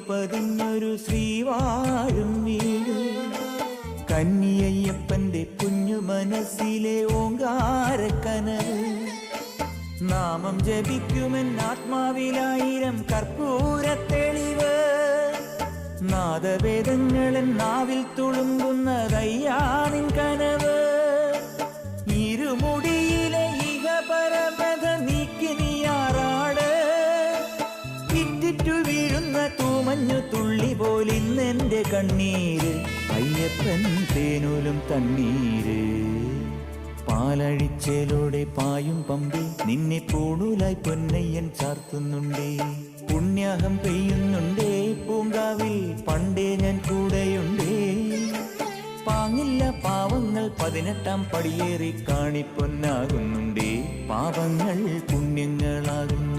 പതിഞ്ഞൊരു ശ്രീവാഴും വീട്. കന്നിയയ്യപ്പന്റെ കുഞ്ഞു മനസ്സിലെ ഓങ്കാരക്കനവ്. നാമം ജപിക്കുമെൻ ആത്മാവിലായിരം കർപ്പൂരത്തെളിവ്. നാദവേദങ്ങളൻ നാവിൽ തുളുമ്പുന്നതയ്യാനിൻ കനവ്. ഇരുമുടിയിലെ ഇഹപരമത നീക്കി നീയാറാട്. ഇറ്റിറ്റു വീഴുന്ന തൂമഞ്ഞു തുള്ളി പോലിന്നെന്റെ കണ്ണീര്. അയ്യപ്പൻ തേനൂലും തണ്ണീര്. പാലഴിച്ചേലോടെ പായും പമ്പി നിന്നെ പൂണൂലായി പൊന്നയ്യൻ ചാർത്തുന്നുണ്ടേ. പുണ്യാഹം പെയ്യുന്നുണ്ടേ പൂങ്കാവിൽ പണ്ടേ ഞാൻ കൂടെയുണ്ടേ. പാങ്ങില്ല പാവങ്ങൾ 18-ാം പടിയേറി കാണിപ്പൊന്നാകുന്നുണ്ടേ. പാപങ്ങൾ പുണ്യങ്ങളാകുന്നു.